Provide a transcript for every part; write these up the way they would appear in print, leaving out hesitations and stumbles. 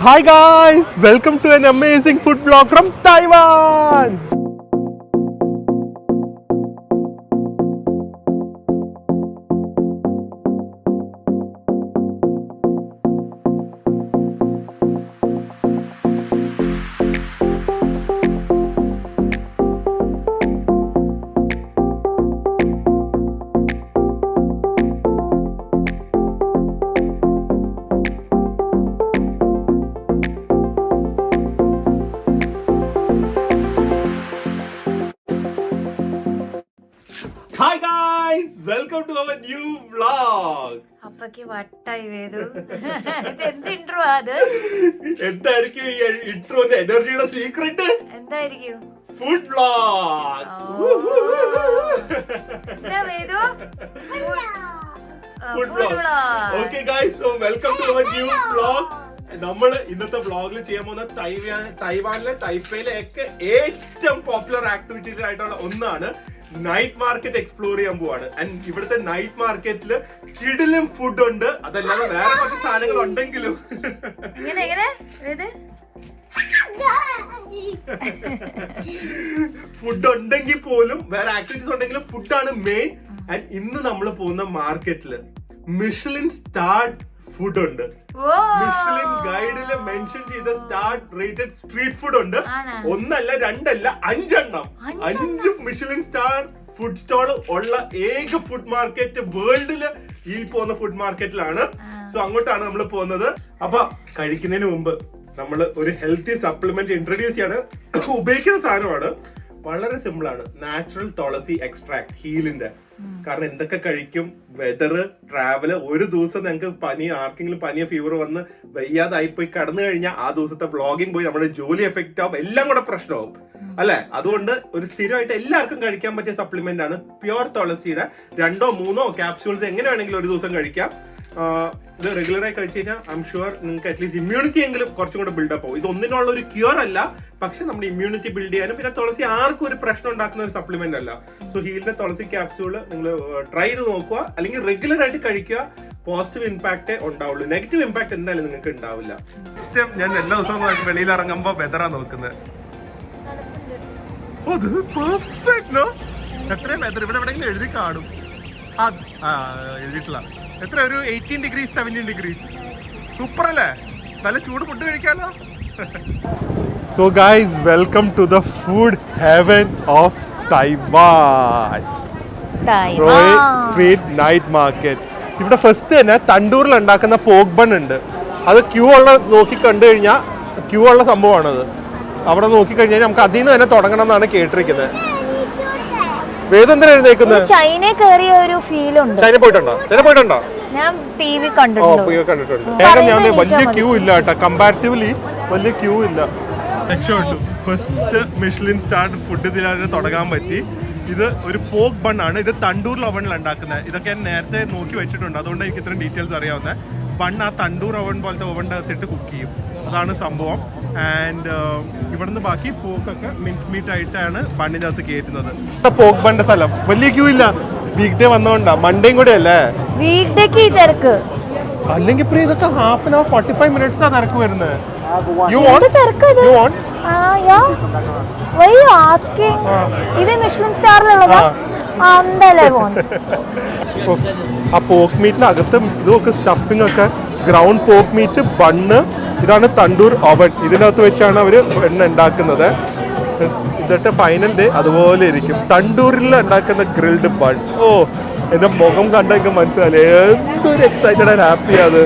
Hi guys, welcome to an amazing food vlog from Taiwan. Hi guys, welcome to our new vlog. അപ്പക്ക് വട്ടായി വേദു എന്ത് intro അത് എന്തായിരിക്കും ഈ ഇൻട്രോന്റെ എനർജിയുടെ secret? എന്തായിരിക്കും? Food vlog. എന്താ വേദു? Food vlog. Okay guys, so welcome to our new vlog. നമ്മൾ ഇന്നത്തെ വ്ലോഗിൽ ചെയ്യാൻ പോകുന്ന തൈവാനിലെ തൈപ്പയിലെ ഒക്കെ ഏറ്റവും പോപ്പുലർ ആക്ടിവിറ്റി ആയിട്ടുള്ള ഒന്നാണ് നൈറ്റ് മാർക്കറ്റ് എക്സ്പ്ലോർ ചെയ്യാൻ പോവാണ്. ആൻഡ് ഇവിടുത്തെ നൈറ്റ് മാർക്കറ്റില് കിടിലും ഫുഡ് ഉണ്ട്. അതല്ലാതെ വേറെ കുറച്ച് സാധനങ്ങൾ ഉണ്ടെങ്കിലും ഫുഡ് ഉണ്ടെങ്കിൽ പോലും വേറെ ആക്ടിവിറ്റീസ് ഉണ്ടെങ്കിലും ഫുഡാണ് മെയിൻ. ആൻഡ് ഇന്ന് നമ്മൾ പോകുന്ന മാർക്കറ്റില് മിഷലിൻ സ്റ്റാർഡ് ഫുഡ് ഉണ്ട്. മിഷലിൻ ഗൈഡില് മെൻഷൻ ചെയ്ത സ്റ്റാർ റേറ്റഡ് സ്ട്രീറ്റ് ഫുഡ് ഉണ്ട്. ഒന്നല്ല രണ്ടല്ല 5 എണ്ണം. 5 മിഷലിൻ സ്റ്റാർ ഫുഡ് സ്റ്റോൾ ഉള്ള ഏക ഫുഡ് മാർക്കറ്റ് വേൾഡില് ഈ പോകുന്ന ഫുഡ് മാർക്കറ്റിലാണ്. സോ അങ്ങോട്ടാണ് നമ്മൾ പോകുന്നത്. അപ്പൊ കഴിക്കുന്നതിന് മുമ്പ് നമ്മൾ ഒരു ഹെൽത്തി സപ്ലിമെന്റ് ഇൻട്രൊഡ്യൂസ് ചെയ്യാണ്. ഉപയോഗിക്കുന്ന സാധനമാണ് വളരെ സിമ്പിൾ ആണ്. നാച്ചുറൽ തുളസി എക്സ്ട്രാക്ട് ഹീലിന്റെ. കാരണം എന്തൊക്കെ കഴിക്കും, വെതർ, ട്രാവല്, ഒരു ദിവസം ഞങ്ങൾക്ക് പനി, ആർക്കെങ്കിലും പനിയോ ഫീവർ വന്ന് വയ്യാതായി പോയി കടന്നു കഴിഞ്ഞാൽ ആ ദിവസത്തെ വ്ളോഗിങ് പോയി നമ്മുടെ ജോലി എഫക്റ്റ് ആവും, എല്ലാം കൂടെ പ്രശ്നമാവും അല്ലെ. അതുകൊണ്ട് ഒരു സ്ഥിരമായിട്ട് എല്ലാവർക്കും കഴിക്കാൻ പറ്റിയ സപ്ലിമെന്റ് ആണ് പ്യുർ തുളസിയുടെ 2 or 3 ക്യാപ്സ്യൂൾസ് എങ്ങനെ വേണമെങ്കിലും ഒരു ദിവസം കഴിക്കാം. ഇത് റെഗുലറായി കഴിച്ചു കഴിഞ്ഞാൽ ഐ എം ഷുവർ നിങ്ങൾക്ക് അറ്റ്ലീസ്റ്റ് ഇമ്മ്യൂണിറ്റി എങ്കിലും കുറച്ചും കൂടെ ബിൽഡപ്പ് ആവും. ഇത് ഒന്നിനുള്ള ഒരു ക്യൂർ അല്ല, പക്ഷെ നമ്മുടെ ഇമ്മ്യൂണിറ്റി ബിൽഡ് ചെയ്യാനും പിന്നെ തുളസി ആർക്കും ഒരു പ്രശ്നം ഉണ്ടാക്കുന്ന ഒരു സപ്ലിമെന്റ് അല്ല. സോ ഹീലിന്റെ തുളസി ക്യാപ്സ്യൂള് നിങ്ങൾ ട്രൈ ചെയ്ത് നോക്കുക, അല്ലെങ്കിൽ റെഗുലർ ആയിട്ട് കഴിക്കുക. പോസിറ്റീവ് ഇമ്പാക്റ്റേ ഉണ്ടാവുള്ളൂ, നെഗറ്റീവ് ഇമ്പാക്ട് എന്തായാലും നിങ്ങൾക്ക് ഉണ്ടാവില്ല. ഞാൻ എല്ലാ ദിവസവും വെളിയിൽ ഇറങ്ങുമ്പോ വെതറാ നോക്കുന്നത്. എത്രയും വെതർ ഇവിടെ എവിടെയെങ്കിലും എഴുതി കാണും. എഴുതിയിട്ടില്ല. എത്ര ഒരു 18 degrees 17 degrees. സൂപ്പർ അല്ലേ? നല്ല ചൂട് ഫുഡ് കഴിക്കാലോ. So guys, welcome to the food heaven of Taiwan, royal street night market. ഇവിടെ ഫസ്റ്റ് തന്നെ തണ്ടൂറിൽ ഉണ്ടാക്കുന്ന പോക്ക് ബൺ ഉണ്ട്. അത് ക്യൂ ഉള്ള നോക്കി കണ്ടു കഴിഞ്ഞാൽ ക്യൂ ഉള്ള സംഭവമാണത്. അവിടെ നോക്കിക്കഴിഞ്ഞാൽ നമുക്ക് അതിൽ നിന്ന് തന്നെ തുടങ്ങണം എന്നാണ് കേട്ടിരിക്കുന്നത്. വേദെന്തിനാ എഴുന്നേക്കുന്നത്? ചൈന കയറിയ ഒരു ഫീൽ ഉണ്ട്. ചൈന പോയിട്ടുണ്ടോ? ഞാൻ ടിവി കണ്ടിട്ടുണ്ട്. ഞാൻ വലിയ ക്യൂ ഇല്ല കേട്ടോ, കമ്പാരിറ്റീവ്ലി വലിയ ക്യൂ ഇല്ല. രക്ഷപ്പെട്ടു. ഫസ്റ്റ് മിഷലിൻ സ്റ്റാർ ഫുഡ് ഇതിൽ തുടങ്ങാൻ പറ്റി. ഇത് ഒരു പോക്ക് ബൺ ആണ്. ഇത് തണ്ടൂർ ഓവനിൽ ഉണ്ടാക്കുന്നത്. ഇതൊക്കെ ഞാൻ നേരത്തെ നോക്കി വെച്ചിട്ടുണ്ട്, അതുകൊണ്ട് എനിക്ക് ഇത്രയും ഡീറ്റെയിൽസ് അറിയാവുന്നത്. ബൺ ആ തണ്ടൂർ ഓവൻ പോലത്തെ ഓവൻ്റെ അകത്തിട്ട് കുക്ക് ചെയ്യും, അതാണ് സംഭവം. ആൻഡ് ഇവിടുന്ന് ബാക്കി പോക്കൊക്കെ മിക്സ് മീറ്റ് ആയിട്ടാണ് ബണ്ണിൻ്റെ അകത്ത് കയറ്റുന്നത്. പോക്ക് ബണ്ണിന്റെ സ്ഥലം വലിയ ക്യൂ ഇല്ല. വീക്ക് ഡേ വന്നോണ്ടാ, മൺഡേയും കൂടെ അല്ലേ വീക്ക് ഡേക്ക് ഈ തിരക്ക്. അല്ലെങ്കിൽ ഇപ്പൊ ഇതൊക്കെ ഹാഫ് ആൻ അവർ 45 minutes ആ തിരക്ക് വരുന്നത്. ഇത് മിഷലിൻ സ്റ്റാറിലുള്ളതാ. ആ പോക്ക് മീറ്റിന് അകത്ത് ഇതൊക്കെ സ്റ്റഫിംഗ് ഒക്കെ, ഗ്രൗണ്ട് പോക്ക് മീറ്റ്, ബണ്ണ്. ഇതാണ് തണ്ടൂർ ഓവൻ. ഇതിനകത്ത് വെച്ചാണ് അവർ എണ്ണ ഉണ്ടാക്കുന്നത്. എന്നിട്ട് ഫൈനൽ ഡേ അതുപോലെ ഇരിക്കും. തണ്ടൂരിൽ ഉണ്ടാക്കുന്ന ഗ്രിൽഡ് ബൺ. ഓ, എന്റെ മുഖം കണ്ടെങ്കിൽ മനസ്സിലായി എന്തൊരു എക്സൈറ്റഡ് ആൻഡ് ഹാപ്പി അത്.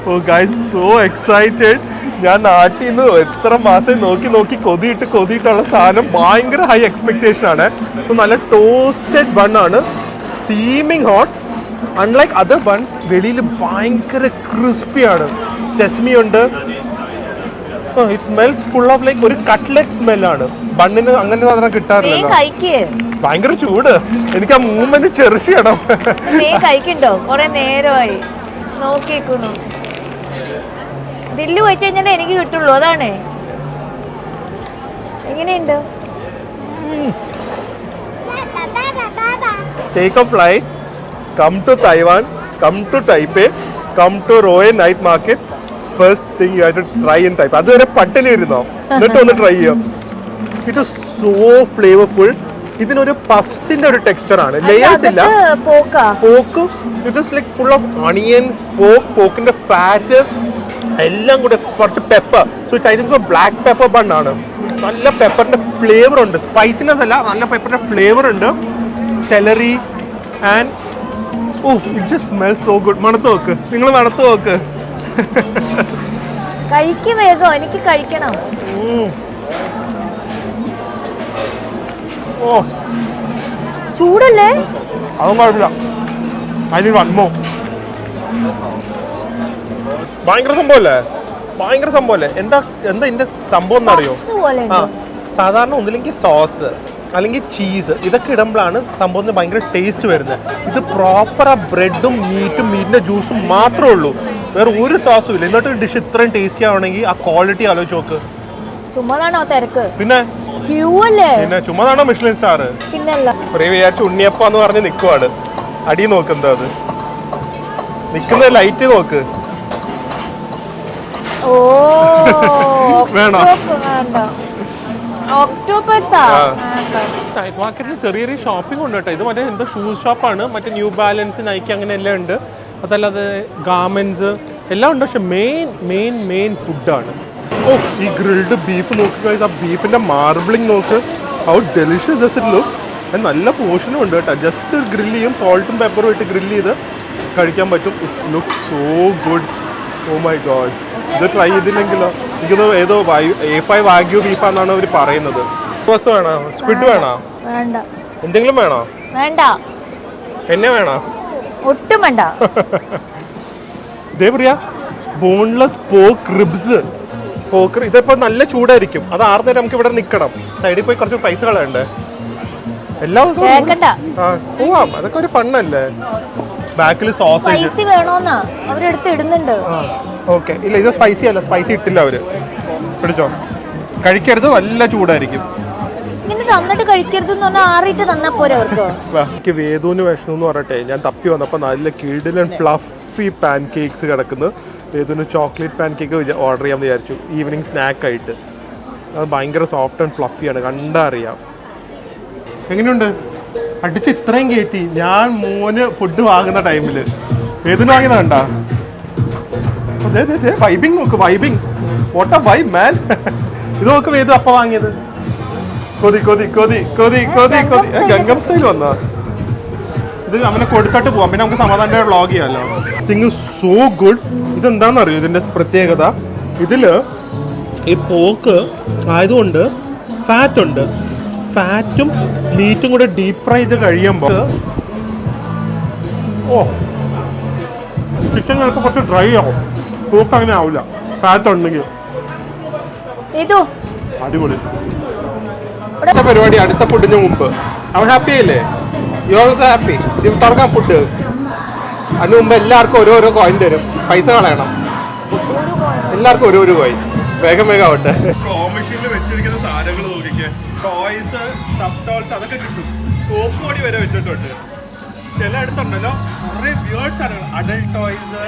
Oh guys, so excited. ഞാൻ നാട്ടിൽ നിന്ന് എത്ര മാസം നോക്കി കൊതിയിട്ടുള്ള സാധനം. ഭയങ്കര ഹൈ എക്സ്പെക്ടേഷൻ ആണ്. സോ നല്ല ടോസ്റ്റഡ് ബണ്ണാണ്, steaming hot. Unlike other bun, വെളിയിൽ ഭയങ്കര ക്രിസ്പിയാണ്. സെസ്മി ഉണ്ട്. It smells full of like ഒരു കട്ട്ലറ്റ് സ്മെല്ലാണ്. ബണ്ണിന് അങ്ങനെ സാധനം കിട്ടാറില്ല. ഭയങ്കര ചൂട്. എനിക്ക് ആ മൂവ്മെന്റ് ചെറിച്ച് ചെയ്യണം. കഴിക്കണ്ടോ? കുറെ നേരമായി നോക്കിക്കുന്നു. ദില്ലു വെച്ച് കഴിഞ്ഞാൽ എനിക്ക് കിട്ടുള്ളൂ, അതാണ്. എങ്ങനെയുണ്ട്? Take A flight, come to Taiwan, come to Taipei, come to Royal Night Market. First thing you have to try in Taipei. അതുവരെ പട്ടിണി ഇരുന്നോ, എന്നിട്ട് ഒന്ന് ട്രൈ ചെയ്യാം. It is so flavourful. ഇതിനൊരു പഫ്സിന്റെ ഒരു ടെക്സ്ചർ ആണ്, ലേയേഴ്സ് ഇല്ല. Pork it is like full of onions, പോക്കിന്റെ ഫാറ്റ് എല്ലാം കൂടെ, കുറച്ച് pepper. So I think black pepper ബണ്ണാണ്. നല്ല പെപ്പറിന്റെ ഫ്ലേവർ ഉണ്ട്, സ്പൈസിനെസ് അല്ല, നല്ല പെപ്പറിന്റെ ഫ്ലേവർ ഉണ്ട്. Celery and it just smells so good. മണത്ത് നോക്ക്, നിങ്ങൾ മണത്ത് നോക്ക്. കഴിക്കുമേതോ, എനിക്ക് കഴിക്കണം. ഓ ചൂടല്ലേ? അതൊന്നും കുഴപ്പമില്ല. അതിന് വന്നോ, ഭയങ്കര സംഭവല്ലേ, ഭയങ്കര സംഭവല്ലേ. എന്താ എന്താ ഇതിന്റെ സംഭവം എന്നറിയോ? ആ, സാധാരണ ഒന്നില്ലെങ്കിൽ സോസ് അല്ലെങ്കിൽ ചീസ് ഇതൊക്കെ ഇടുമ്പോഴാണ് സംഭവത്തിന് ഭയങ്കര ടേസ്റ്റ് വരുന്നത്. ഇത് പ്രോപ്പർ ആ ബ്രെഡും മീറ്റിന്റെ ജ്യൂസും മാത്രമേ ഉള്ളൂ, വേറെ ഒരു സോസും ഇല്ല. എന്നിട്ട് ഡിഷ് ഇത്രയും ടേസ്റ്റി ആവണമെങ്കിൽ ആ ക്വാളിറ്റി ആലോചിച്ച് നോക്ക്. ചുമ്മാതാണോ തിരക്ക്? പിന്നെ പിന്നെ ചുമ്മാതാണോ മിഷ്ലിൻ സ്റ്റാർ? പിന്നല്ല, വിചാരിച്ച ഉണ്ണിയപ്പം എന്ന് പറഞ്ഞ് നിൽക്കുവാണ്. അടി നോക്കുന്നത്, അത് നിൽക്കുന്ന ലൈറ്റ് നോക്ക്. ഓ വേണോ? നൈറ്റ് മാർക്കറ്റിൽ ചെറിയ ചെറിയ ഷോപ്പിംഗ് ഉണ്ട് കേട്ടോ. ഇത് മറ്റേ എന്തോ ഷൂസ് ഷോപ്പാണ്, മറ്റേ ന്യൂ ബാലൻസ്, നൈക്കി അങ്ങനെ എല്ലാം ഉണ്ട്. അതല്ലാതെ ഗാർമെന്റ്സ് എല്ലാം ഉണ്ട്. പക്ഷെ മെയിൻ ഫുഡാണ്. ഓ, ഈ ഗ്രിൽഡ് ബീഫ് നോക്കുക, ആ ബീഫിന്റെ മാർബിളിങ് നോക്ക്, how delicious does it look. നല്ല പോർഷനും ഉണ്ട് കേട്ടോ. ജസ്റ്റ് ഗ്രില്ല് ചെയ്യും, സോൾട്ടും പെപ്പറും ഇട്ട് ഗ്രില്ല് ചെയ്ത് കഴിക്കാൻ പറ്റും. It look so good. Oh my God, ഇത് ട്രൈ ചെയ്തില്ലെങ്കിലോ? എനിക്കത് ഏതോ A5 വാഗ്യൂ ബീഫാന്നാണ് അവർ പറയുന്നത്. വേണോ? സ്ക്വിഡ് വേണോ? എന്തെങ്കിലും വേണോ? വേണ്ട. എന്നെ വേണോ? ഒട്ടും വേണ്ട. ഇതേ പറയാ ബോൺലെസ് പോർക്ക് റിബ്സ്. പോക്ക് ഇതിപ്പോ നല്ല ചൂടായിരിക്കും, അത് ആർന്നേരം നമുക്ക് ഇവിടെ നിൽക്കണം. സൈഡിൽ പോയി കുറച്ച് പൈസ കളയണ്ടേ? എല്ലാ ദിവസവും പോവാം, അതൊക്കെ ഒരു ഫണ്ണല്ലേ. ബാക്കിൽ സോസേജ് വേണോന്നാ അവരെടുത്ത് ഇടുന്നുണ്ട്. ഓക്കെ, ഇല്ല ഇത് സ്പൈസി അല്ല, സ്പൈസി ഇട്ടില്ല അവര്. പിടിച്ചോ, കഴിക്കരുത്, നല്ല ചൂടായിരിക്കും. ഇങ്ങനെ തന്നിട്ട് കഴിക്കരുത് എന്ന് പറഞ്ഞാൽ ആറിയിട്ട് തന്നാ പോരെ അവർക്ക്. എനിക്ക് വേദുവിന് വിഷണം എന്ന് പറയട്ടെ, ഞാൻ തപ്പി വന്നപ്പോൾ നല്ല കിടിലൻ ഫ്ലഫി പാൻ കേക്ക്സ് കിടക്കുന്നു. വേദുവിന് ചോക്ലേറ്റ് പാൻ കേക്ക് ഓർഡർ ചെയ്യാമെന്ന് വിചാരിച്ചു, ഈവനിങ് സ്നാക്കായിട്ട്. അത് ഭയങ്കര സോഫ്റ്റ് ആൻഡ് ഫ്ലഫിയാണ്, കണ്ടാ അറിയാം. എങ്ങനെയുണ്ട്? അടിച്ച് ഇത്രയും കയറ്റി. ഞാൻ മോന് ഫുഡ് വാങ്ങുന്ന ടൈമിൽ വേദുവിന് വാങ്ങിയതാ കണ്ടാ? വൈബിങ് നോക്ക്, വൈബിങ്. വാട്ട് എ വൈബ് മാൻ. ഇത് നോക്ക് വേദു അപ്പ വാങ്ങിയത്. കൊതി കൊതി കൊതി കൊതി കൊതി കൊതി. ഗംഗം സ്റ്റൈൽ വന്നാ. ഇത് അവനെ കൊടുത്തിട്ട് പോവാം, പിന്നെ നമുക്ക് സമാധാനം വ്ളോഗ് ചെയ്യാമല്ലോ. Thing so good. ഇതെന്താണെന്നറിയോ ഇതിൻ്റെ പ്രത്യേകത? ഇതില് ഈ പോക്ക് ആയതുകൊണ്ട് ഫാറ്റ് ഉണ്ട്. ഫാറ്റും മീറ്റും കൂടെ ഡീപ് ഫ്രൈ ചെയ്ത് കഴിയുമ്പോൾ ചിക്കൻ ചിലപ്പോൾ കുറച്ച് ഡ്രൈ ആവും, പോക്ക് അങ്ങനെ ആവില്ല, ഫാറ്റ് ഉണ്ടെങ്കിൽ. അടിപൊളി. അടുത്ത പരിപാടി, അടുത്ത ഫുഡിന് മുമ്പ് അവൻ ഹാപ്പി ആയില്ലേ? You also happy? തുറക്കാം ഫുഡ്. അതിന് മുമ്പ് എല്ലാവർക്കും ഓരോരോ കോയിൻ തരും, പൈസ കളയണം. എല്ലാവർക്കും ഓരോരോ കോയിൻ. വേഗം ആവട്ടെ. ക്ലോ മെഷീനിൽ വെച്ചിരിക്കുന്ന സാധനങ്ങൾ നോക്കിക്കേ, ടോയ്സ്, സ്റ്റഫ് ടോയ്സ് അതൊക്കെ കിട്ടും. സോപ്പ് പൊടി വരെ വെച്ചിട്ടുണ്ട്. ചില അടുത്തുണ്ടല്ലോ കുറേ വിയേർഡ് സാധനങ്ങൾ, അഡൽട്ട് ടോയ്സ്,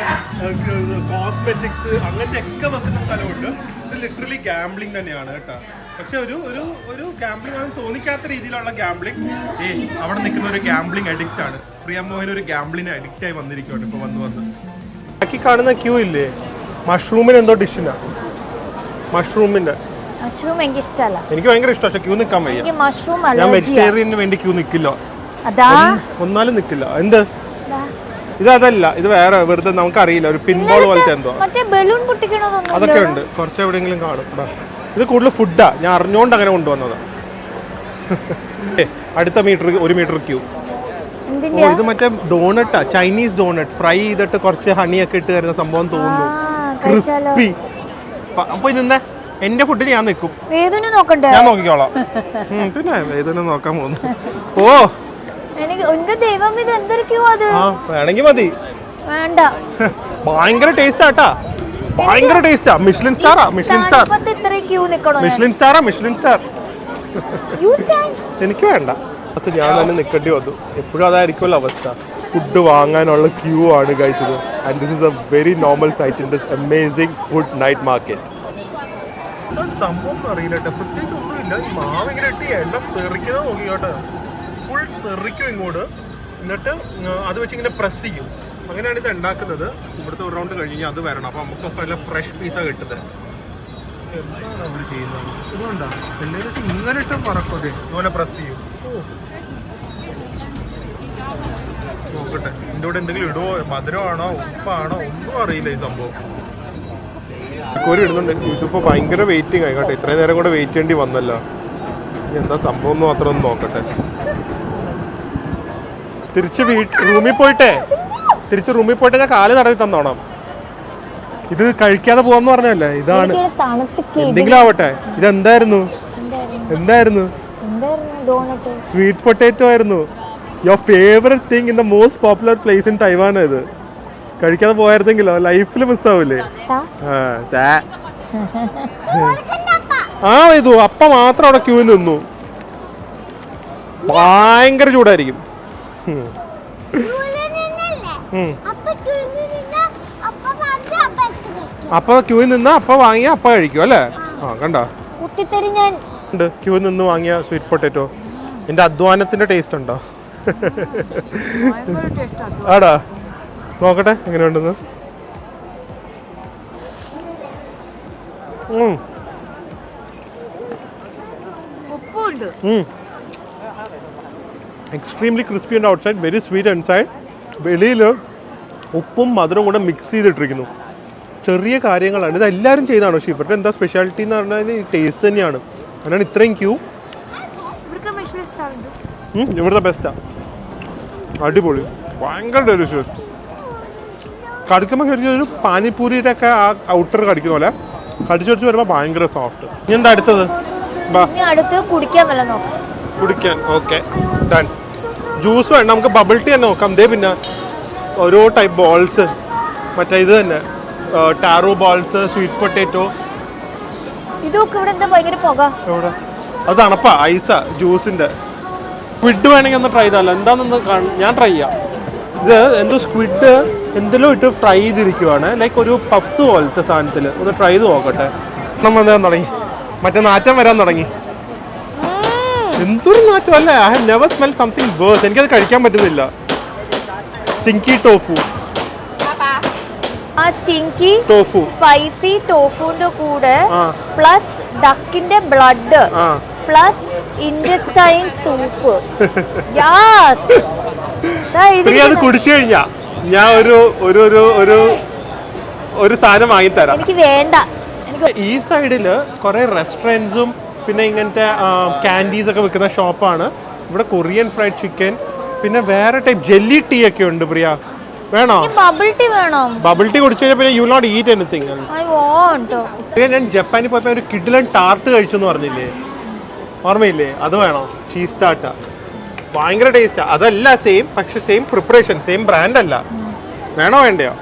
കോസ്മെറ്റിക്സ്, അങ്ങനത്തെ ഒക്കെ വെക്കുന്ന സ്ഥലമുണ്ട്. ഇത് ലിറ്ററലി ഗാംബ്ലിംഗ് തന്നെയാണ് കേട്ടോ. പക്ഷെ ഒരു ഗാംബ്ലിംഗ് ആണെന്ന് തോന്നിക്കാത്ത രീതിയിലുള്ള ഗാംബ്ലിംഗ്. അവിടെ നിൽക്കുന്ന ഒരു ഗാംബ്ലിംഗ് അഡിക്റ്റ് ആണ്. പ്രിയ മോഹൻ ഒരു ഗാംബ്ലിംഗ് അഡിക്റ്റ് ആയി വന്നിരിക്കുകയാണ് ഇപ്പൊ വന്ന്. ബാക്കി കാണുന്ന ക്യൂ ഇല്ലേ, മഷ്റൂമിന് എന്തോ ഡിഷിനാ. മഷ്റൂമിന്റെ എനിക്ക് ഇഷ്ടമല്ല. എനിക്ക് ഭയങ്കര ഇഷ്ടം, പക്ഷെ ക്യൂ നിൽക്കാൻ വയ്യ. ഞാൻ വെജിറ്റേറിയന് വേണ്ടി ക്യൂ നിൽക്കില്ല, ഒന്നാലും നിൽക്കില്ല. എന്ത് ഇതല്ല, ഇത് വേറെ വെറുതെ നമുക്കറിയില്ല, ഒരു പിൻബോൾ പോലത്തെ എന്തോ അതൊക്കെ ഉണ്ട്. കുറച്ച് എവിടെയെങ്കിലും കാണും. ഇത് കൂടുതൽ ഫുഡാ, ഞാൻ അറിഞ്ഞുകൊണ്ട് അങ്ങനെ കൊണ്ടുവന്നതാ. അടുത്ത മീറ്റർ 1 മീറ്റർ ക്യൂ. ഇത് മറ്റേ ഡോണട്ടാ, ചൈനീസ് ഡോണട്ട്, ഫ്രൈ ചെയ്തിട്ട് കുറച്ച് ഹണിയൊക്കെ ഇട്ട് തരുന്ന സംഭവം തോന്നുന്നു. ക്രിസ്പി. അപ്പൊ ഇന്നെ എന്റെ ഫുഡ് ഞാൻ നിൽക്കും, ഞാൻ നോക്കിക്കോളാം. പിന്നെ വേദന നോക്കാൻ പോകുന്നു. വേണമെങ്കിൽ മതി. ഭയങ്കര ടേസ്റ്റ് ആട്ടാ, ഭയങ്കര ടേസ്റ്റാ. മിഷ്ലിൻ സ്റ്റാറാ, മിഷ്ലിൻ സ്റ്റാർ, മിഷ്ലിൻ സ്റ്റാറാ, മിഷ്ലിൻ സ്റ്റാർ. എനിക്ക് വേണ്ട, ഞാൻ തന്നെ നിൽക്കേണ്ടി വന്നു. എപ്പോഴും അതായിരിക്കുമല്ലോ അവസ്ഥ. ഫുഡ് വാങ്ങാനുള്ള ക്യൂ ആണ് ഗൈസ് ഇത്. And this is a very normal sight in this amazing food night market. സംഭവം അറിയില്ല കേട്ടോ, പ്രത്യേകിച്ച് ഒന്നുമില്ല. ഈ മാവ് ഇങ്ങനെ ഇട്ട് എണ്ണ തെറിക്കുന്നത് നോക്കി കേട്ടോ, ഫുൾ തെറിക്കും ഇങ്ങോട്ട്. എന്നിട്ട് അത് വെച്ച് ഇങ്ങനെ പ്രസ് ചെയ്യും. അങ്ങനെയാണ് ഇത് ഉണ്ടാക്കുന്നത്. ഇവിടുത്തെ ഒരു റൗണ്ട് കഴിഞ്ഞ് കഴിഞ്ഞാൽ അത് വരണം. അപ്പോൾ നമുക്ക് നല്ല ഫ്രഷ് പീസാണ് കിട്ടുന്നത്. എന്താണ് അവർ ചെയ്യുന്നത്? ഇതുകൊണ്ടാണ് എല്ലാവരും ഇങ്ങനെ ഇട്ട് പറക്കും. അതുപോലെ പ്രസ് ചെയ്യും. നോക്കട്ടെ ഇതിൻ്റെ കൂടെ എന്തെങ്കിലും ഇടുവോ, മധുരമാണോ ഉപ്പാണോ ഒന്നും അറിയില്ല ഈ സംഭവം. കോരി ഇടുന്നുണ്ട്. ഇതിപ്പോൾ ഭയങ്കര വെയിറ്റിംഗ് ആയിക്കോട്ടെ, ഇത്രയും നേരം കൂടെ വെയിറ്റ് ചെയ്യേണ്ടി വന്നല്ലോ. എന്താ സംഭവം എന്ന് മാത്രം ഒന്ന് നോക്കട്ടെ. തിരിച്ച് റൂമിൽ പോയിട്ടേ ഞാൻ കാല് തടവി തന്നോണം. ഇത് കഴിക്കാതെ പോവാന്ന് പറഞ്ഞല്ലേ, ഇതാണ്. എന്തെങ്കിലും ആവട്ടെ. ഇതെന്തായിരുന്നു? സ്വീറ്റ് പൊട്ടാറ്റോ ആയിരുന്നു. Your favourite thing in the most popular place in Taiwan. ഇത് കഴിക്കാതെ പോയായിരുന്നെങ്കിലോ ലൈഫിൽ മിസ്സാവൂലേ? ഇത് അപ്പ മാത്രം അവിടെ ക്യൂ നിന്നു. ഭയങ്കര ചൂടായിരിക്കും. അപ്പൊ ക്യൂ നിന്നാ അപ്പ വാങ്ങിയ അപ്പ കഴിക്കും അല്ലേ? കണ്ടോ ക്യൂ നിന്ന് വാങ്ങിയ സ്വീറ്റ് പൊട്ടാറ്റോ. എന്റെ അധ്വാനത്തിന്റെ ടേസ്റ്റ് ഉണ്ടോ? ആടാ നോക്കട്ടെ എങ്ങനെയുണ്ടെന്ന്. എക്സ്ട്രീംലി ക്രിസ്പി ഉണ്ട് ഔട്ട്സൈഡ്, വെരി സ്വീറ്റ് ഇൻസൈഡ്. വെളിയിൽ ഉപ്പും മധുരവും കൂടെ മിക്സ് ചെയ്തിട്ടിരിക്കുന്നു. ചെറിയ കാര്യങ്ങളാണ് ഇത്. എല്ലാവരും ചെയ്തതാണോ? പക്ഷേ ഇവരുടെ എന്താ സ്പെഷ്യാലിറ്റി എന്ന് പറഞ്ഞാൽ ഈ ടേസ്റ്റ് തന്നെയാണ്. അതിനാണ് ഇത്രയും ക്യൂ. ഇവിടുത്തെ ബെസ്റ്റാ, അടിപൊളി, ഭയങ്കര ഡെലിഷ്യസ്. കടിക്കുമ്പോൾ ശരിക്കും പാനിപ്പൂരിയുടെ ഒക്കെ ആ ഔട്ടർ കടിക്കുന്ന പോലെ കടിച്ചു വരുമ്പോൾ ഭയങ്കര സോഫ്റ്റ്. ഇനി എന്താ അടുത്തത്? കുടിക്കാൻ ഓക്കെ ഡൺ. ജ്യൂസ് വേണം നമുക്ക്. ബബിൾ ടീ തന്നെ നോക്കാം. ദേ പിന്നെ ഓരോ ടൈപ്പ് ബോൾസ്, മറ്റേ ഇത് തന്നെ ടാറോ ബോൾസ്, സ്വീറ്റ് പൊട്ടാറ്റോ. എവിടെ? അത് തണുപ്പാ, ഐസാ ജ്യൂസിന്റെ. സ്ക്വിഡ് വേണമെങ്കിൽ ഒന്ന് ട്രൈ ചെയ്താലോ? എന്താണെന്ന് ഞാൻ ട്രൈ ചെയ്യാം. ഇത് എന്തോ സ്ക്വിഡ് എന്തെല്ലോ ഇട്ട് ഫ്രൈ ചെയ്തിരിക്കുവാണ്, ലൈക്ക് ഒരു പഫ്സ് പോലത്തെ സാധനത്തിൽ. ഒന്ന് ട്രൈ ചെയ്ത് നോക്കട്ടെ. വരാൻ തുടങ്ങി, മറ്റേ നാറ്റം വരാൻ തുടങ്ങി. എന്തൊരു നാറ്റം അല്ലേ? I have never smell something worse. എനിക്കത് കഴിക്കാൻ പറ്റുന്നില്ല. Stinky tofu. Stinky tofu, spicy ടോഫുവിന്റെ കൂടെ പ്ലസ് ഡക്കിന്റെ ബ്ലഡ് പ്ലസ് ഇൻഡസ്റ്റൈൻ സൂപ്പ്. അത് കുടിച്ചു കഴിഞ്ഞാ ഞാൻ ഒരു സാധനം വാങ്ങിത്തരാം. എനിക്ക് വേണ്ട. ഈ സൈഡില് കുറെ റെസ്റ്റോറൻറ്റ്സും പിന്നെ ഇങ്ങനത്തെ ക്യാൻഡീസ് ഒക്കെ വെക്കുന്ന ഷോപ്പാണ്. ഇവിടെ കൊറിയൻ ഫ്രൈഡ് ചിക്കൻ, പിന്നെ വേറെ ടൈപ്പ് ജെല്ലി ടീ ഒക്കെ ഉണ്ട്. പ്രിയ വേണോ? ബബിൾ ടീ വേണം. ബബിൾ ടീ കുടിച്ചു കഴിഞ്ഞാൽ പിന്നെ you will not eat anything. ഞാൻ ജപ്പാനിൽ പോയപ്പോ ഒരു കിഡിലൻ ടാർട്ട് കഴിച്ചെന്ന് പറഞ്ഞില്ലേ, ഓർമ്മയില്ലേ? അത് വേണോ? ചീസ് ടാർട്ട് ഭയങ്കര ടേസ്റ്റാ. അതല്ല സെയിം, പക്ഷെ സെയിം പ്രിപ്പറേഷൻ, സെയിം ബ്രാൻഡ് അല്ല. വേണോ വേണ്ടയോ?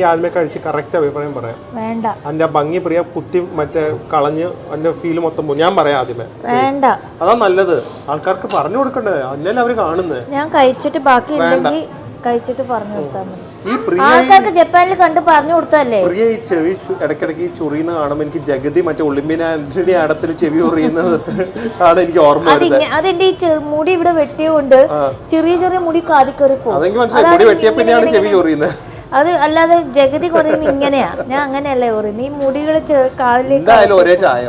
ആദ്യമേ കഴിച്ച് കറക്റ്റ് അഭിപ്രായം പറയാം. വേണ്ട. അതിന്റെ ഭംഗി പ്രിയ കുത്തി മറ്റേ കളഞ്ഞ് അതിന്റെ ഫീൽ മൊത്തം ഞാൻ പറയാം ആദ്യമേ. വേണ്ട, അതാ നല്ലത്. ആൾക്കാർക്ക് പറഞ്ഞു കൊടുക്കണ്ടേ, അല്ലല്ലോ അവര് കാണുന്നത്. ഞാൻ കഴിച്ചിട്ട് ബാക്കി കഴിച്ചിട്ട് പറഞ്ഞു കൊടുത്താൽ മതി. ആൾക്കാർക്ക് ജപ്പാനിൽ കണ്ട് പറഞ്ഞു കൊടുത്തല്ലേ. പ്രിയ ഈ ചെവി ഇടയ്ക്കിടയ്ക്ക് ചൊറിയുന്ന കാണുമ്പോൾ എനിക്ക് ജഗതി മറ്റേ ഒളിമ്പിനാന്റണി അടത്തിൽ ചെവി ചൊറിയുന്നത് ആണ് എനിക്ക് ഓർമ്മ. അതെന്റെ ഈ മുടി ഇവിടെ വെട്ടിയോണ്ട് ചെറിയ ചെറിയ മുടി കാതിക്കറി പോകും. അത് അല്ലാതെ ജഗതി കുറയുന്ന ഇങ്ങനെയാ. ഞാൻ അങ്ങനെയല്ലേ കുറയുന്നത്. ഈ മുടികള് കാലിലേക്ക് ഒരേ ചായ.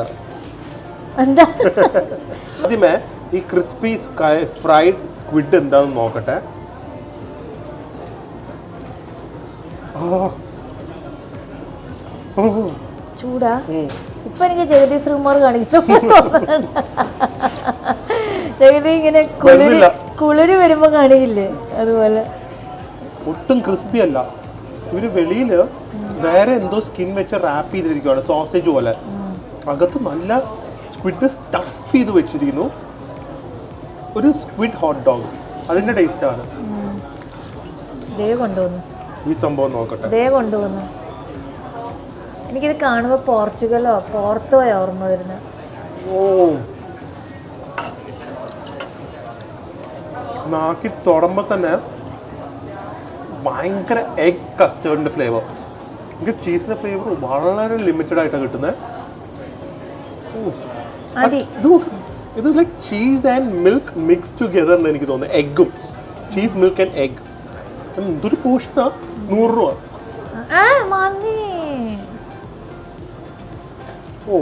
എന്താ ആദ്യമേ ഈ ക്രിസ്പി ഫ്രൈഡ് സ്ക്വിഡ് എന്താന്ന് നോക്കട്ടെ. ചൂടാ. ഇപ്പൊ എനിക്ക് ജഗതി ശ്രീകുമാർ കാണിക്കുന്നു. ജഗതി ഇങ്ങനെ കുളിര് വരുമ്പോ കാണിക്കില്ലേ, അതുപോലെ. ഒട്ടും ക്രിസ്പി അല്ല. ഇവര് വെളിയില് വേറെ എന്തോ സ്കിൻ വെച്ച് റാപ്പ് ചെയ്തിരിക്കുവാണ്, സോസേജ് പോലെ. അകത്ത് നല്ല സ്ക്വിഡ് സ്റ്റഫ് ചെയ്ത് വെച്ചിരിക്കുന്നു. ഒരു സ്ക്വിഡ് ഹോട്ട് ഡോഗ്, അതിന്റെ ടേസ്റ്റ് ആണ്. കൊണ്ടുവന്നു ഈ സംഭവം നോക്കട്ടെ. കൊണ്ടുവന്നു. എനിക്കിത് കാണുമ്പോ പോർച്ചുഗലോ പോർത്തോയോ ഓർമ്മ വരുന്നത്. നാക്കി തൊടുമ്പോ തന്നെ ഭയങ്കര എഗ് കസ്റ്റേർഡിന്റെ ഫ്ലേവർ. എനിക്ക് ചീസിന്റെ ഫ്ലേവർ വളരെ ലിമിറ്റഡ് ആയിട്ടാണ് കിട്ടുന്നത്. ഇത് like cheese and milk mix together എന്ന് എനിക്ക് തോന്നുന്നത്. എഗ്ഗും ചീസ്, മിൽക്ക് ആൻഡ് എഗ്. എന്തൊരു പോർഷനാ, 100 രൂപ. ഓ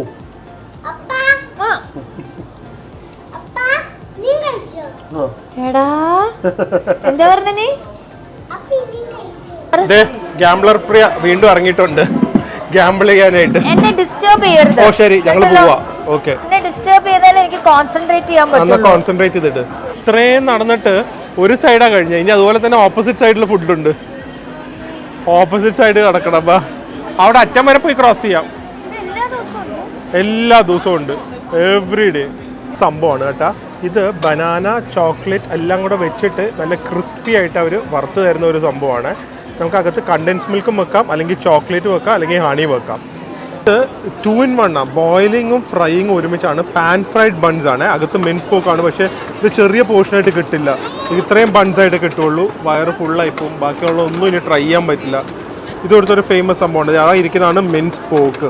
ഗാംബ്ലർ പ്രിയ വീണ്ടും ഇറങ്ങിയിട്ടുണ്ട് ഗാംബിൾ ചെയ്യാനായിട്ട്. എന്നെ ഡിസ്റ്റർബ് ചെയ്യരുത്. ഓ ശരി, ഞങ്ങൾ പോവാ. ഓക്കെ, എന്നെ ഡിസ്റ്റർബ് ചെയ്താലേ എനിക്ക് കോൺസെൻട്രേറ്റ് ചെയ്യാൻ പറ്റും. കോൺസെൻട്രേറ്റ് ചെയ്തിട്ട് ഇത്രയും നടന്നിട്ട് ഒരു സൈഡാ കഴിഞ്ഞ. ഇനി അതുപോലെ തന്നെ ഓപ്പോസിറ്റ് സൈഡിൽ ഫുഡ് ഉണ്ട്. ഓപ്പോസിറ്റ് സൈഡ് കിടക്കണം. അവിടെ അറ്റം വരെ പോയി ക്രോസ് ചെയ്യാം. എല്ലാ ദിവസവും ഉണ്ട്, എവറി ഡേ സംഭവമാണ് കേട്ടാ. ഇത് ബനാന, ചോക്ലേറ്റ് എല്ലാം കൂടെ വെച്ചിട്ട് നല്ല ക്രിസ്പി ആയിട്ട് അവർ വറുത്ത് തരുന്ന ഒരു സംഭവമാണ്. നമുക്കകത്ത് കണ്ടൻസ് മിൽക്കും വെക്കാം, അല്ലെങ്കിൽ ചോക്ലേറ്റ് വെക്കാം, അല്ലെങ്കിൽ ഹണി വെക്കാം. ഇത് 2 in 1 ആണ്. ബോയിലിങ്ങും ഫ്രൈയിങ്ങും ഒരുമിച്ചാണ്. പാൻ ഫ്രൈഡ് ബൺസ് ആണ്. അകത്ത് മിൻസ് പോക്കാണ്. പക്ഷേ ഇത് ചെറിയ പോർഷനായിട്ട് കിട്ടില്ല. ഇത്രയും ബൺസായിട്ട് കിട്ടുള്ളൂ. വയറ് ഫുള്ളായി പോകും. ബാക്കിയുള്ള ഒന്നും ഇനി ട്രൈ ചെയ്യാൻ പറ്റില്ല. ഇതൊരു ഫേമസ് സംഭവമാണ്. അതാ ഇരിക്കുന്നതാണ് മിൻസ് പോക്ക്.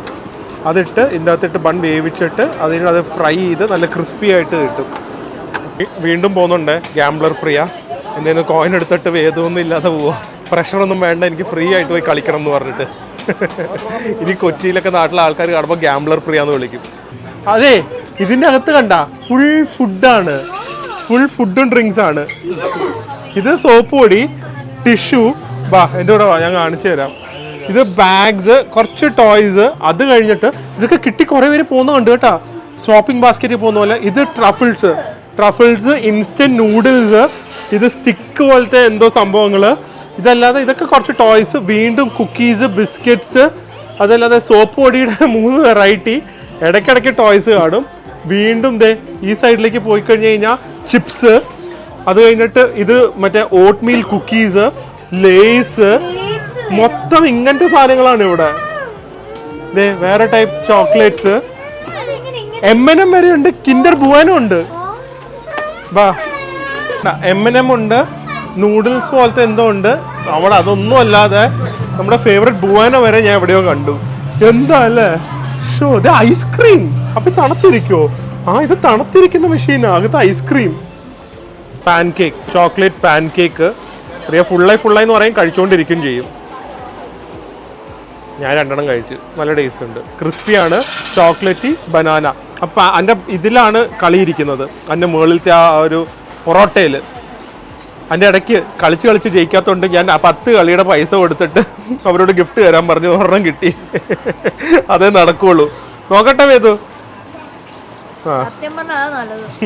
അതിട്ട് ഇതിൻ്റെ അകത്തിട്ട് ബൺ വേവിച്ചിട്ട് അത് ഫ്രൈ ചെയ്ത് നല്ല ക്രിസ്പി ആയിട്ട് കിട്ടും. വീണ്ടും പോകുന്നുണ്ട് ഗാംബ്ലർ പ്രിയ. എൻ്റെ കോയിൻ എടുത്തിട്ട് വേദമൊന്നും ഇല്ലാതെ പോവുക. പ്രഷറൊന്നും വേണ്ട, എനിക്ക് ഫ്രീ ആയിട്ട് പോയി കളിക്കണം എന്ന് പറഞ്ഞിട്ട്. ഇനി കൊച്ചിയിലൊക്കെ നാട്ടിലെ ആൾക്കാർ കാണുമ്പോൾ ഗാംബ്ലർ പ്രിയ എന്ന് വിളിക്കും. അതെ, ഇതിൻ്റെ അകത്ത് കണ്ട ഫുൾ ഫുഡാണ്. ഫുൾ ഫുഡും ഡ്രിങ്ക്സ് ആണ്. ഇത് സോപ്പ് പൊടി, ടിഷ്യൂ. വാ എൻ്റെ കൂടെ വാ, ഞാൻ കാണിച്ചു തരാം. ഇത് ബാഗ്സ്, കുറച്ച് ടോയ്സ്. അത് കഴിഞ്ഞിട്ട് ഇതൊക്കെ കിട്ടി കുറേ പേര് പോകുന്നുണ്ട് കേട്ടോ, ഷോപ്പിംഗ് ബാസ്ക്കറ്റിൽ പോകുന്ന പോലെ. ഇത് ട്രഫിൾസ്, ഇൻസ്റ്റന്റ് നൂഡിൽസ്, ഇത് സ്റ്റിക്ക് പോലത്തെ എന്തോ സംഭവങ്ങൾ. ഇതല്ലാതെ ഇതൊക്കെ കുറച്ച് ടോയ്സ്. വീണ്ടും കുക്കീസ്, ബിസ്ക്കറ്റ്സ്. അതല്ലാതെ സോപ്പ് പൊടിയുടെ 3 വെറൈറ്റി. ഇടയ്ക്കിടയ്ക്ക് ടോയ്സ് കാണും. വീണ്ടും ഈ സൈഡിലേക്ക് പോയി കഴിഞ്ഞ് കഴിഞ്ഞാൽ ചിപ്സ്. അത് കഴിഞ്ഞിട്ട് ഇത് മറ്റേ ഓട്ട് മീൽ കുക്കീസ്, ലേസ്, മൊത്തം ഇങ്ങനത്തെ സാധനങ്ങളാണ് ഇവിടെ. വേറെ ടൈപ്പ് ചോക്ലേറ്റ്സ്, M&M വരെ ഉണ്ട്, കിൻഡർ ബുവാനും ഉണ്ട്. ബാ, M&M ഉണ്ട്, നൂഡിൽസ് പോലത്തെ എന്തോ ഉണ്ട് അവിടെ. അതൊന്നും അല്ലാതെ നമ്മുടെ ഫേവറേറ്റ് ബുവാനോ വരെ ഞാൻ എവിടെയോ കണ്ടു. എന്താ അല്ലേ ഷോ. ഇത് ഐസ്ക്രീം. അപ്പൊ തണുത്തിരിക്കോ? ഇത് തണുത്തിരിക്കുന്ന മെഷീനാ. അകത്ത് ice cream. Pancake, chocolate pancake. Priya ഫുള്ളായി എന്ന് പറയും, കഴിച്ചുകൊണ്ടിരിക്കും ചെയ്യും. ഞാൻ 2 എണ്ണം കഴിച്ചു. നല്ല ടേസ്റ്റ് ഉണ്ട്. ക്രിസ്പിയാണ്. Chocolate, banana. അപ്പം എൻ്റെ ഇതിലാണ് കളിയിരിക്കുന്നത്. എൻ്റെ മുകളിലത്തെ ആ ഒരു പൊറോട്ടയിൽ. അതിൻ്റെ ഇടയ്ക്ക് കളിച്ച് ജയിക്കാത്തതുകൊണ്ട് ഞാൻ 10 കളിയുടെ പൈസ കൊടുത്തിട്ട് അവരോട് ഗിഫ്റ്റ് തരാൻ പറഞ്ഞു. 1 എണ്ണം കിട്ടി. അതേ നടക്കുള്ളൂ. നോക്കട്ടെ വേദു.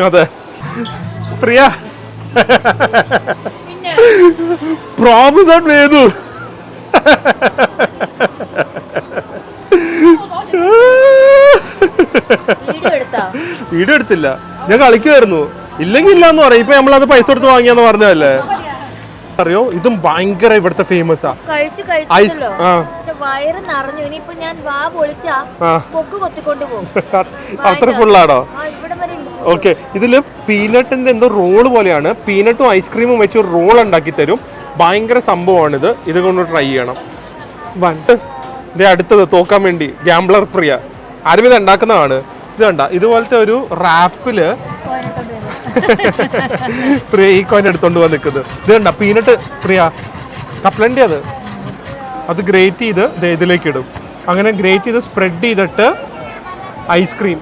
അതെ പ്രിയ, പ്രോമിസ് ഓൺ വേദു. വീഡിയോ എടുത്തില്ല, ഞാൻ കളിക്കുമായിരുന്നു. ഇല്ലെങ്കിൽ ഇല്ല എന്ന് പറയും. ഇപ്പൊ നമ്മളത് പൈസ കൊടുത്ത് വാങ്ങിയാന്ന് പറഞ്ഞതല്ലേ. അറിയോ, ഇതും ഭയങ്കര ഇവിടുത്തെ ഫേമസാ. അത്ര ഫുള്ളാണോ? ഓക്കെ. ഇതില് പീനട്ടിന്റെ എന്തോ റോള് പോലെയാണ്. പീനട്ടും ഐസ്ക്രീമും വെച്ച് ഒരു റോൾ ഉണ്ടാക്കി തരും. ഭയങ്കര സംഭവമാണിത്. ഇത് കൊണ്ട് ട്രൈ ചെയ്യണം. അടുത്തത് തോക്കാൻ വേണ്ടി ഗാംബ്ലർ പ്രിയ ആരും ഉണ്ടാക്കുന്നതാണ്. ഇത് കണ്ട, ഇതുപോലത്തെ ഒരു റാപ്പില് പ്രിയ ഈ കോയിൻ എടുത്തോണ്ട് പോകാൻ നിൽക്കുന്നത്. ഇത് കണ്ട, പീനട്ട് പ്രിയ കപ്പലണ്ടി. അത് ഗ്രേറ്റ് ചെയ്ത് ഇതിലേക്ക് ഇടും. അങ്ങനെ ഗ്രേറ്റ് ചെയ്ത് സ്പ്രെഡ് ചെയ്തിട്ട് ഐസ്ക്രീം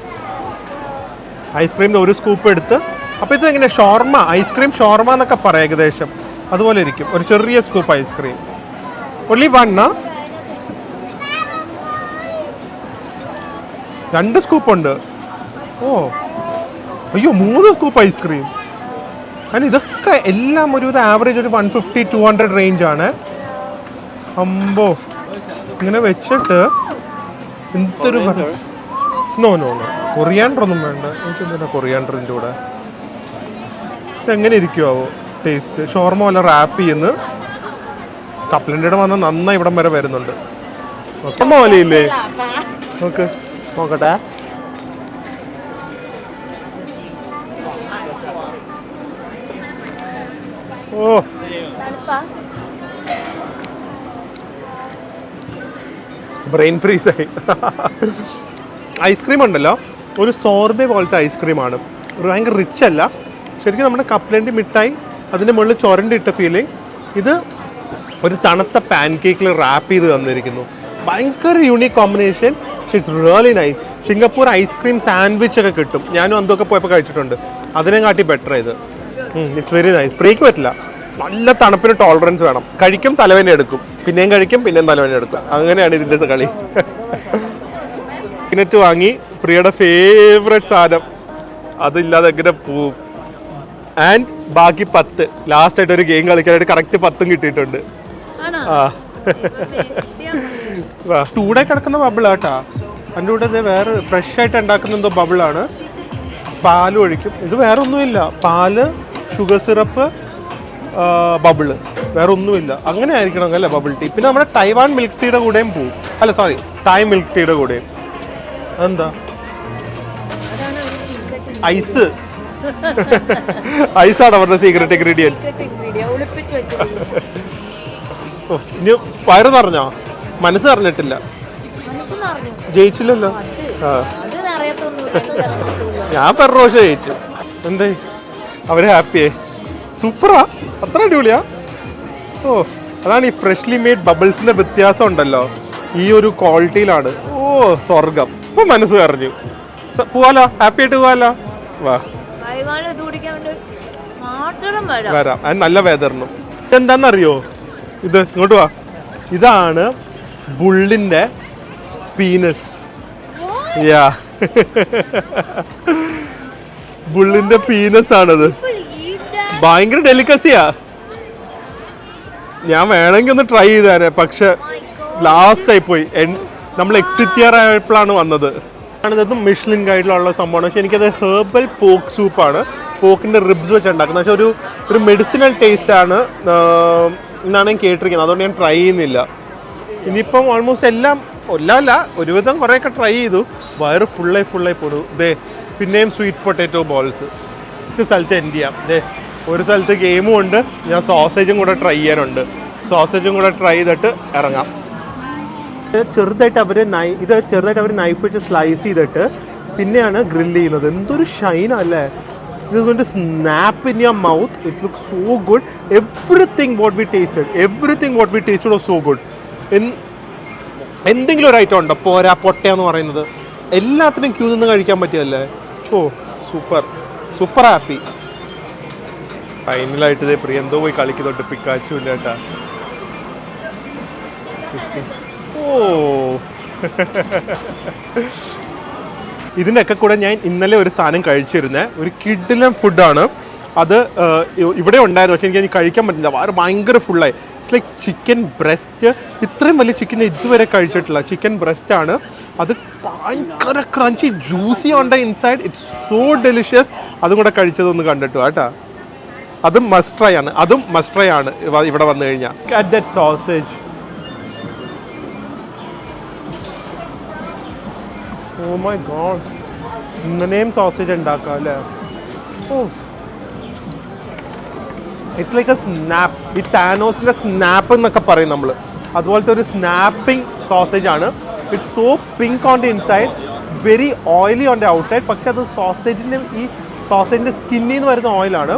ഒരു സ്കൂപ്പ് എടുത്ത്. അപ്പോൾ ഇത് എങ്ങനെ ഷോർമ, ഐസ്ക്രീം ഷോർമ എന്നൊക്കെ പറയാം ഏകദേശം. അതുപോലെ ഇരിക്കും. ഒരു ചെറിയ സ്കൂപ്പ് ഐസ്ക്രീം. ഒൺലി 1 2 സ്കൂപ്പ് ഉണ്ട്. ഓ അയ്യോ, 3 സ്കൂപ്പ് ഐസ്ക്രീം. കാരണം ഇതൊക്കെ എല്ലാം ഒരു ആവറേജ് ഒരു 150-200 റേഞ്ചാണ്. അമ്പോ, ഇങ്ങനെ വെച്ചിട്ട് എന്തൊരു നോ കൊറിയാണ്ടർ ഒന്നും വേണ്ട. എനിക്ക് എന്തിനാ കൊറിയാണ്ടറിൻ്റെ കൂടെ? ഇതെങ്ങനെ ഇരിക്കുമോ ടേസ്റ്റ്? ഷോർമ പോലെ റാപ്പ് ചെയ്യുന്നു. കപ്പലണ്ടിയുടെ വന്ന് നന്നായി ഇവിടം വരെ വരുന്നുണ്ട്. പോലെയില്ലേ? നോക്കട്ടെ. ഓ ബ്രെയിൻ ഫ്രീസ് ആയി. ഐസ്ക്രീം ഉണ്ടല്ലോ, ഒരു സോർബേ പോലത്തെ ഐസ്ക്രീമാണ്. ഒരു ഭയങ്കര റിച്ച് അല്ല, ശരിക്കും നമ്മുടെ കപ്പലണ്ടി മിഠായി അതിൻ്റെ മുകളിൽ ചുരണ്ടിട്ട ഫീലിംഗ്. ഇത് ഒരു തണുത്ത പാൻ കേക്കിൽ റാപ്പ് ചെയ്ത് തന്നിരിക്കുന്നു. ഭയങ്കര unique combination. It's really nice. Singapore ice cream sandwich ഒക്കെ കിട്ടും, ഞാനും അതൊക്കെ പോയപ്പോൾ കഴിച്ചിട്ടുണ്ട്. അതിനെ കാട്ടി ബെറ്റർ ഇത്. It's very nice. ബ്രേക്ക് പറ്റില്ല, നല്ല തണുപ്പിന് ടോളറൻസ് വേണം. കഴിക്കും, തലവേന എടുക്കും, പിന്നെയും കഴിക്കും, പിന്നെയും തലവേന എടുക്കും. അങ്ങനെയാണ് ഇതിൻ്റെ കളി. മാഗ്നറ്റ് വാങ്ങി, പ്രിയയുടെ ഫേവറേറ്റ് സാധനം, അതില്ലാതെ എങ്ങനെ പോവും. ആൻഡ് ബാക്കി 10 ലാസ്റ്റായിട്ട് ഒരു ഗെയിം കളിക്കാനായിട്ട് കറക്റ്റ് 10 കിട്ടിയിട്ടുണ്ട്. ആ ചൂടെ കിടക്കുന്ന ബബിളാട്ടാ. അതിൻ്റെ കൂടെ വേറെ ഫ്രഷ് ആയിട്ട് ഉണ്ടാക്കുന്ന എന്തോ ബബിളാണ്. പാലും ഒഴിക്കും. ഇത് വേറെ ഒന്നുമില്ല, പാല്, ഷുഗർ സിറപ്പ്, ബബിള്, വേറെ ഒന്നുമില്ല. അങ്ങനെ ആയിരിക്കണം അല്ലേ ബബിൾ ടീ. പിന്നെ നമ്മുടെ തൈവാൻ മിൽക്ക് ടീയുടെ കൂടെയും പോവും. അല്ല സോറി, തായ് മിൽക്ക് ടീയുടെ കൂടെയും. അതെന്താ? ഐസ്. ഐസാണ് അവരുടെ സീക്രട്ട് ഇൻഗ്രീഡിയൻറ്റ്. ഇനി വയറ് നിറഞ്ഞോ? മനസ്സ് നിറഞ്ഞിട്ടില്ല. ജയിച്ചില്ലല്ലോ. ആ ഞാൻ പെർറോഷ ജയിച്ചു. എന്തേ അവര് ഹാപ്പിയായി? സൂപ്പറാ, അത്ര അടിപൊളിയാ. ഓ അതാണ് ഈ ഫ്രഷ്ലി മെയ്ഡ് ബബിൾസിന്റെ വ്യത്യാസം ഉണ്ടല്ലോ, ഈ ഒരു ക്വാളിറ്റിയിലാണ്. ഓ സ്വർഗം. ഇപ്പൊ മനസ്സ് കറിഞ്ഞു. പോവാലോ, ഹാപ്പി ആയിട്ട് പോവാലോ. വാ വരാം. അത് നല്ല വേദറിനും. എന്താന്നറിയോ ഇത്? ഇങ്ങോട്ട് വാ. ഇതാണ് ബുള്ളിന്റെ പീനസ്. യാ ബുള്ളിന്റെ പീനസ് ആണത്. ഭയങ്കര ഡെലിക്കസിയാ. ഞാൻ വേണമെങ്കിൽ ഒന്ന് ട്രൈ ചെയ്താനെ, പക്ഷെ ലാസ്റ്റ് ആയി പോയി. നമ്മൾ എക്സിറ്റ് ഇയർ ആയപ്പോഴാണ് വന്നത്. ഇത് മിഷ്ലിൻ ഗൈഡിലുള്ള സംഭവമാണ്. പക്ഷെ എനിക്കത് ഹെർബൽ പോക്ക് സൂപ്പാണ്. പോക്കിൻ്റെ റിബ്സ് വെച്ച് ഉണ്ടാക്കുന്നത്. പക്ഷെ ഒരു മെഡിസിനൽ ടേസ്റ്റ് ആണ് എന്നാണ് ഞാൻ കേട്ടിരിക്കുന്നത്. അതുകൊണ്ട് ഞാൻ ട്രൈ ചെയ്യുന്നില്ല. ഇനിയിപ്പം ഓൾമോസ്റ്റ് എല്ലാം അല്ല, ഒരുവിധം കുറേയൊക്കെ ട്രൈ ചെയ്തു. വയറ് ഫുള്ളായി പോണു. ദേ പിന്നെയും സ്വീറ്റ് പൊട്ടാറ്റോ ബോൾസ്. ഒരു സ്ഥലത്ത് എൻഡ് ചെയ്യാം. ദേ ഒരു സ്ഥലത്ത് ഗെയിമും ഉണ്ട്. ഞാൻ സോസേജും കൂടെ ട്രൈ ചെയ്യാനുണ്ട്. സോസേജും കൂടെ ട്രൈ ചെയ്തിട്ട് ഇറങ്ങാം. ചെറുതായിട്ട് അവർ നൈഫ് വെച്ച് സ്ലൈസ് ചെയ്തിട്ട് പിന്നെയാണ് ഗ്രില്ല് ചെയ്യുന്നത്. എന്തൊരു ഷൈനല്ലേ. It's going to snap in your mouth. It looks so good. Everything what we tasted was so good. എന്തെങ്കിലും ഒരു ഐറ്റം ഉണ്ടോ പോരാ പൊട്ടയെന്ന് പറയുന്നത്? എല്ലാത്തിനും ക്യൂ നിന്ന് കഴിക്കാൻ പറ്റിയല്ലേ. ഓ സൂപ്പർ ഹാപ്പി. ഫൈനലായിട്ട് ഇതേ പ്രിയ എന്തോ പോയി കളിക്കുന്നുണ്ട്. പിക്കാച്ചു ഇല്ല കേട്ടാ. ഓ ഇതിനൊക്കെ കൂടെ ഞാൻ ഇന്നലെ ഒരു സാധനം കഴിച്ചിരുന്നത്. ഒരു കിഡിലൻ ഫുഡാണ് അത്. ഇവിടെ ഉണ്ടായിരുന്നു, പക്ഷെ എനിക്ക് കഴിക്കാൻ പറ്റില്ല. ഭയങ്കര ഫുള്ളായി. It's like chicken breast. ഇത്രയും വലിയ ചിക്കൻ ഇതുവരെ കഴിച്ചിട്ടില്ല. ചിക്കൻ ബ്രസ്റ്റ് ആണ് അത്. ഭയങ്കര ക്രഞ്ചി ജ്യൂസി ഉണ്ട് ഇൻസൈഡ്. It's so delicious. അതും കൂടെ കഴിച്ചതൊന്ന് കണ്ടിട്ടു കേട്ടാ. അതും മസ്റ്റ് ട്രൈ ആണ് ഇവിടെ വന്നു കഴിഞ്ഞാൽ. At that sausage. Oh my God, ഇങ്ങനെയും സോസേജ് ഉണ്ടാക്കാം അല്ലേ. Oh it's like a snap. ഈ താനോസിന്റെ സ്നാപ്പ് എന്നൊക്കെ പറയും നമ്മൾ. അതുപോലത്തെ ഒരു സ്നാപ്പിംഗ് സോസേജ് ആണ്. It's so pink on the inside, very oily on the outside. പക്ഷെ അത് സോസേജിന്റെ സ്കിന്നിൽ നിന്ന് വരുന്ന ഓയിലാണ്.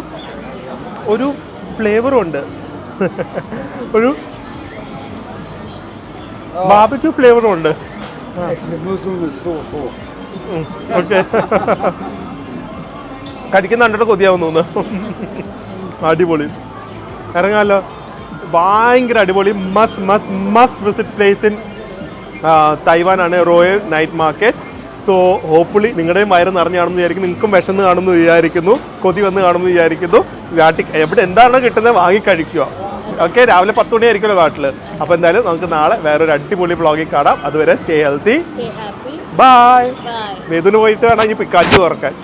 ഒരു ഫ്ലേവറും ഉണ്ട്. ഒരു ബാർബിക്യൂ ഫ്ലേവറും ഉണ്ട്. ഓക്കെ കടിക്കുന്ന കണ്ടിട്ട് കൊതിയാവും തോന്നുന്നു. അടിപൊളി. ഇറങ്ങാമല്ലോ. ഭയങ്കര അടിപൊളി. മസ്റ്റ് വിസിറ്റ് പ്ലേസ് ഇൻ തൈവാനാണ് royal night market. So hopefully നിങ്ങളുടെയും വയറ് നിറഞ്ഞു കാണുമെന്ന് വിചാരിക്കുന്നു. നിങ്ങൾക്കും വിശന്ന് കാണുമെന്ന് വിചാരിക്കുന്നു, കൊതി വന്ന് കാണുമെന്ന് വിചാരിക്കുന്നു. എവിടെ എന്താണോ കിട്ടുന്നത് വാങ്ങി കഴിക്കുക. ഓക്കെ, രാവിലെ 10 മണിയായിരിക്കുമല്ലോ നാട്ടിൽ. അപ്പോൾ എന്തായാലും നമുക്ക് നാളെ വേറൊരു അടിപൊളി വ്ളോഗിൽ കാണാം. അതുവരെ സ്റ്റേ ഹെൽത്തി. ബൈ. വേദന പോയിട്ട് വേണം ഇനി പിക്കാച്ചു തുറക്കാൻ.